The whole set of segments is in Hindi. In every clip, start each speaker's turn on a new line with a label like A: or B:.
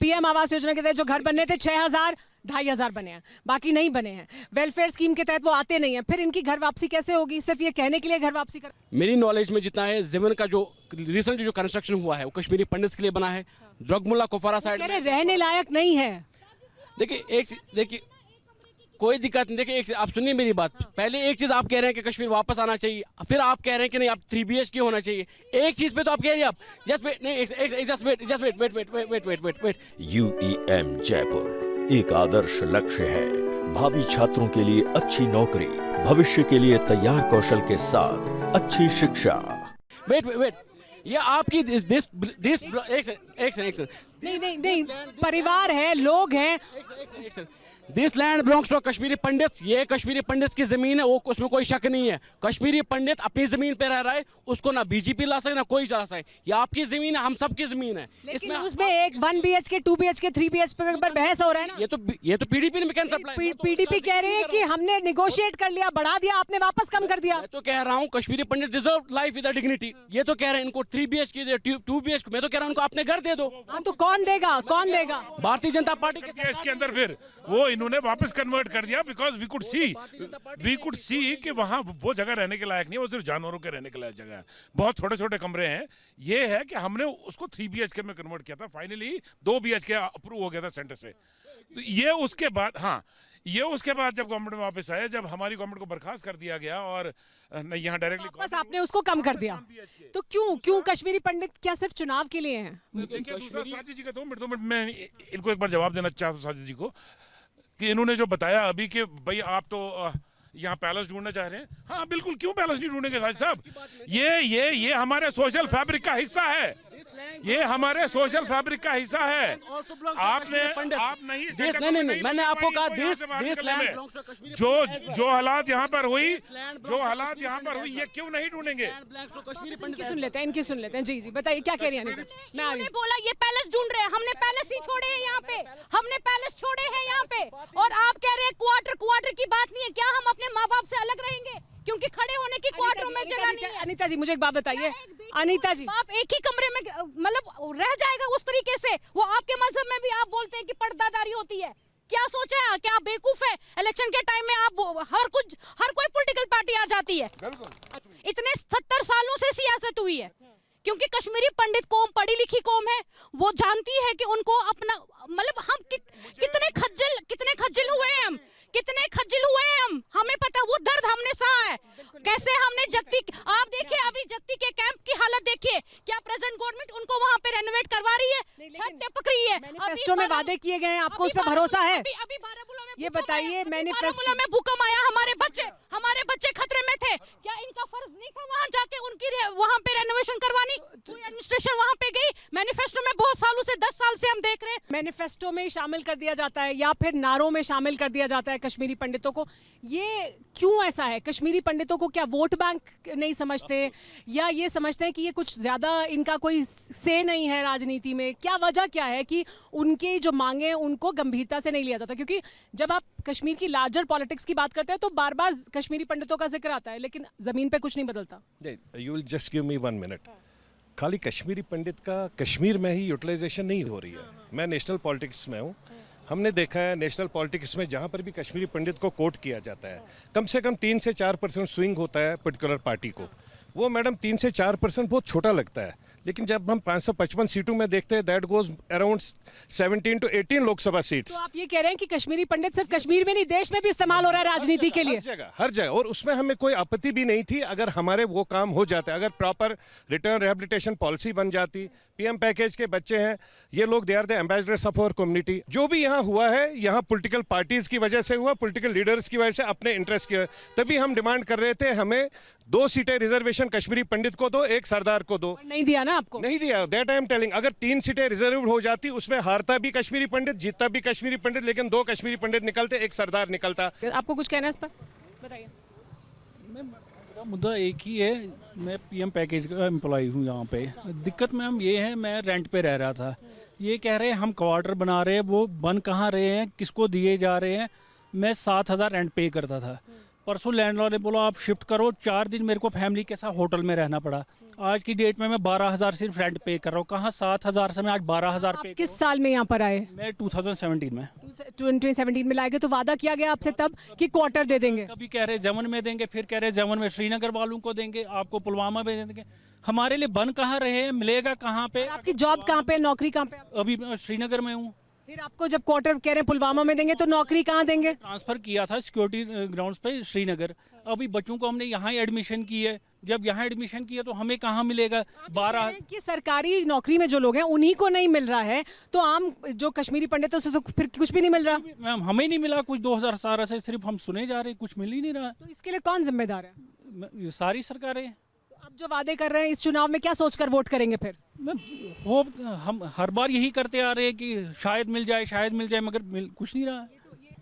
A: पीएम आवास योजना के तहत जो घर बनने थे 6,000 2,500 बने हैं, बाकी नहीं बने हैं। वेलफेयर स्कीम के तहत वो आते नहीं हैं, फिर इनकी घर वापसी कैसे होगी? सिर्फ ये कहने के लिए घर वापसी कर।
B: मेरी नॉलेज में जितना है, जमीन का जो रिसेंट जो कंस्ट्रक्शन हुआ है वो कश्मीरी पंडित के लिए बना है। द्रगमुल्ला कुफवारा साइड
A: कह रहे रहने लायक नहीं है।
B: देखिए कोई दिक्कत नहीं। देखिए, एक आप सुनिए मेरी बात। पहले एक चीज आप कह रहे हैं कि कश्मीर वापस आना चाहिए, फिर आप कह रहे हैं कि नहीं आप 3 BHK होना चाहिए। एक चीज पे तो आप कह रहे हैं आप जस्ट वेट, नहीं जस्ट वेट।
C: UEM जयपुर एक आदर्श लक्ष्य है। भावी छात्रों के लिए अच्छी नौकरी, भविष्य के लिए तैयार कौशल के साथ अच्छी शिक्षा।
B: वेट, ये आपकी एक
A: नहीं, परिवार है, लोग हैं।
B: This land belongs to Kashmiri Pandit. ये कश्मीरी पंडित की जमीन है, वो उसमें कोई शक नहीं है। कश्मीरी पंडित अपनी जमीन पे रह रहा है, उसको ना बीजेपी ला सके ना कोई ला सके। ये आपकी जमीन है, हम सबकी जमीन है।
A: लेकिन उसमें एक 1 BHK 2 BHK 3 BHK पर बहस हो रहा है ना।
B: ये तो पीडीपी ने कैंसिल सप्लाई।
A: पीडीपी कह रहे हैं कि हमने निगोशिएट कर लिया, बढ़ा दिया, आपने वापस कम कर दिया।
B: मैं तो कह रहा हूँ कश्मीरी पंडित डिजर्व लाइफ विद डिग्निटी। ये तो कह रहे हैं इनको 3 BHK दे, 2 BHK। मैं तो कह रहा हूँ उनको अपने घर दे दो।
A: हाँ तो कौन देगा?
B: भारतीय जनता पार्टी
D: के अंदर फिर वो इन्होंने वापस कन्वर्ट कर दिया, बिकॉज वी कुड सी कि वहाँ वो जगह रहने के लायक नहीं है, वो सिर्फ जानवरों के रहने के लायक जगह है। बहुत छोटे छोटे कमरे हैं। ये है कि हमने उसको 3 BHK में कन्वर्ट किया था। फाइनली 2 BHK अप्रूव हो गया था सेंटर से। तो ये उसके बाद जब गवर्नमेंट में वापस आया, जब हमारी गवर्नमेंट को बर्खास्त कर दिया गया और यहाँ डायरेक्टली
A: वापस आपने उसको कम कर दिया, तो क्यों कश्मीरी पंडित क्या सिर्फ चुनाव के लिए हैं?
D: दूसरा साजिद जी का 2 मिनट मैं इनको एक बार जवाब देना चाहता हूँ साजिद जी को, कि इन्होंने जो बताया अभी कि भाई आप तो यहाँ पैलेस ढूंढना चाह रहे हैं। हाँ बिल्कुल, क्यों पैलेस नहीं ढूंढेंगे साजिद साहब? ये हमारे सोशल फैब्रिक का हिस्सा है। ये हमारे सोशल फैब्रिक का हिस्सा है। आप नहीं, मैंने आपको कहा जो हालात यहाँ पर हुई, ये क्यों नहीं ढूंढेंगे?
A: इनकी सुन लेते हैं। जी बताइए, क्या कह रही हैं?
E: मैंने बोला ये पैलेस ढूंढ रहे हैं, हमने पैलेस ही छोड़े हैं यहाँ पे, हमने पैलेस छोड़े हैं यहाँ पे, और आप कह रहे हैं क्वार्टर की बात नहीं है। क्या हम अपने माँ बाप से अलग रहेंगे क्योंकि खड़े होने की क्वार्टरों में जगह नहीं है?
A: अनीता जी, मुझे एक बात बताइए। अनीता जी,
E: आप एक ही कमरे में मतलब रह जाएगा उस तरीके से? वो आपके मजहब में भी आप बोलते हैं कि पर्दादारी होती है। क्या सोचा है? क्या आप बेवकूफ है? इलेक्शन के टाइम में आप हर कोई पॉलिटिकल पार्टी आ जाती है। इतने 70 सालों से सियासत हुई है, क्योंकि कश्मीरी पंडित कौम पढ़ी लिखी कौम है। वो जानती है कि उनको अपना मतलब हम कितने खज्जल हुए हैं, हमें पता, वो दर्द हमने सहा है। कैसे हमने आप देखिए अभी जगती के कैंप की हालत देखिए। क्या प्रेजेंट गवर्नमेंट उनको वहाँ पे रेनोवेट करवा रही है? छत टपक रही है।
A: मैनिफेस्टो में वादे किए गए हैं, आपको उस पर भरोसा है?
E: अभी बारामूला में
A: ये बताइए,
E: बारामूला में भूकंप आया, हमारे बच्चे खतरे में थे। क्या इनका फर्ज नहीं था वहाँ जाके उनकी वहाँ पे रेनोवेशन करवानी? कोई एडमिनिस्ट्रेशन वहाँ पे गई? मैनिफेस्टो में बहुत सालों से 10 साल से हम देख रहे हैं।
A: मैनिफेस्टो में शामिल कर दिया जाता है या फिर नारों में शामिल कर दिया जाता है कश्मीरी पंडितों को। ये क्यों ऐसा है? कश्मीरी पंडितों को क्या वोट बैंक नहीं समझते, या ये समझते हैं कि ये कुछ ज्यादा इनका कोई से नहीं है राजनीति में? क्या वजह क्या है कि उनके जो मांगे उनको गंभीरता से नहीं लिया जाता? क्योंकि जब आप कश्मीर की लार्जर पॉलिटिक्स की बात करते हैं तो बार बार कश्मीरी पंडितों का जिक्र आता है, लेकिन जमीन पे कुछ नहीं बदलता।
F: You will just give me 1 minute. खाली कश्मीरी पंडित का कश्मीर में ही यूटिलाइजेशन नहीं हो रही है। मैं नेशनल पॉलिटिक्स में हूँ। हमने देखा है नेशनल पॉलिटिक्स में जहाँ पर भी कश्मीरी पंडित को कोट किया जाता है, कम से कम 3 से 4% स्विंग होता है पर्टिकुलर पार्टी को। वो मैडम 3 से 4% बहुत छोटा लगता है, लेकिन जब हम 555 सीटों में देखते हैं, that goes around 17 to 18 Lok Sabha seats.
A: तो आप ये कह रहे हैं कि कश्मीरी पंडित सिर्फ कश्मीर में नहीं, देश में भी इस्तेमाल हो रहा है राजनीति के लिए?
F: हर जगह। और उसमें हमें कोई आपत्ति भी नहीं थी अगर हमारे वो काम हो जाते, अगर प्रॉपर रिटर्न रिहेबिलिटेशन पॉलिसी बन जाती। पीएम पैकेज के बच्चे हैं ये लोग, they are the ambassadors of our community. जो भी यहाँ हुआ है, यहाँ पॉलिटिकल पार्टीज की वजह से हुआ, पॉलिटिकल लीडर्स की वजह से, अपने इंटरेस्ट की। तभी हम डिमांड कर रहे थे हमें 2 सीटें रिजर्वेशन कश्मीरी पंडित को दो, 1 सरदार को दो।
A: नहीं दिया ना आपको?
F: नहीं दिया। That I am telling. अगर 3 सीटें रिजर्व हो जाती, उसमें हारता भी कश्मीरी पंडित, जीतता भी कश्मीरी पंडित, लेकिन 2 कश्मीरी पंडित निकलते, 1 सरदार निकलता।
A: आपको कुछ कहना है इस पर? बताइए।
G: मेरा मुद्दा एक ही है, मैं पीएम पैकेज का एम्प्लॉय हूँ यहाँ पे। दिक्कत में हम ये है, मैं रेंट पे रह रहा था। ये कह रहे हैं हम क्वार्टर बना रहे हैं, वो बन कहाँ रहे हैं, किसको दिए जा रहे हैं? मैं 7,000 रेंट पे करता था। परसों लैंडलॉर्ड ने बोला आप शिफ्ट करो, 4 दिन मेरे को फैमिली के साथ होटल में रहना पड़ा। आज की डेट में मैं 12,000 सिर्फ रेंट पे कर रहा हूँ, कहाँ 7,000 से मैं आज 12,000 पे।
A: किस साल में यहाँ पर आए?
G: मैं 2017 में।
A: 2017 में लाए गए, तो वादा किया गया आपसे तब कि क्वार्टर दे देंगे।
G: कभी कह रहे जमन में देंगे, फिर कह रहे जमन में श्रीनगर वालों को देंगे, आपको पुलवामा में देंगे। हमारे लिए बन कहाँ रहे हैं, मिलेगा कहाँ पे?
A: आपकी जॉब कहाँ पे, नौकरी कहाँ पे?
G: अभी मैं श्रीनगर में हूँ।
A: फिर आपको जब क्वार्टर कह रहे हैं पुलवामा में देंगे, तो नौकरी कहाँ देंगे?
G: ट्रांसफर किया था सिक्योरिटी ग्राउंड्स पे श्रीनगर। अभी बच्चों को हमने यहाँ ही एडमिशन की है, जब यहाँ एडमिशन किया तो हमें कहाँ मिलेगा? 12
A: कि सरकारी नौकरी में जो लोग हैं उन्हीं को नहीं मिल रहा है, तो आम जो कश्मीरी पंडितों से तो फिर कुछ भी नहीं मिल रहा।
G: मैम हमें नहीं मिला कुछ, 2017 से सिर्फ हम सुने जा रहे, कुछ मिल ही नहीं रहा।
A: तो इसके लिए कौन जिम्मेदार है?
G: ये सारी सरकारें।
A: तो अब जो वादे कर रहे हैं इस चुनाव में, क्या सोचकर वोट करेंगे फिर?
G: मैम वो हम हर बार यही करते आ रहे हैं कि शायद मिल जाए, शायद मिल जाए, मगर कुछ नहीं रहा।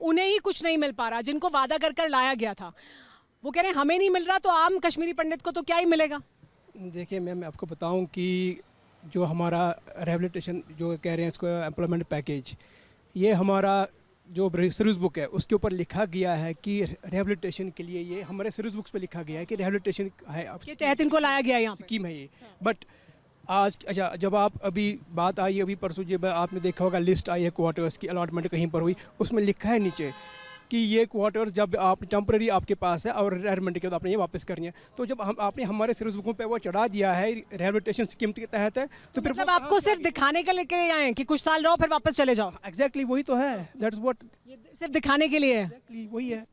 A: उन्हें ही कुछ नहीं मिल पा रहा, जिनको वादा कर कर लाया गया था वो कह रहे हैं हमें नहीं मिल रहा, तो आम कश्मीरी पंडित को तो क्या ही मिलेगा?
H: देखिए मैम, मैं आपको बताऊं कि जो हमारा रिहैबिलिटेशन जो कह रहे हैं इसको एम्प्लॉयमेंट पैकेज, ये हमारा जो सर्विस बुक है उसके ऊपर लिखा गया है कि रिहैबिलिटेशन के लिए, ये हमारे सर्विस बुक्स पे लिखा गया है कि रिहैबिलिटेशन है
A: के तहत इनको लाया गया यहाँ पे।
H: स्कीम है ये। बट आज अच्छा, जब आप अभी बात आई अभी परसों, जब आपने देखा होगा लिस्ट आई है क्वार्टर्स की, अलॉटमेंट कहीं पर हुई, उसमें लिखा है नीचे कि ये क्वार्टर्स जब आप टेम्पररी आपके पास है और रिटायरमेंट के बाद आपने ये वापस करनी है, तो जब आपने हमारे सर्विस बुकों पे वो चढ़ा दिया है रिहैबिलिटेशन स्कीम के तहत है, तो फिर
A: मतलब आपको सिर्फ दिखाने के लिए आए कि कुछ साल रहो फिर वापस चले जाओ?
H: एग्जैक्टली वही तो है, दैट्स व्हाट,
A: सिर्फ दिखाने के लिए है।
H: एग्जैक्टली वही है।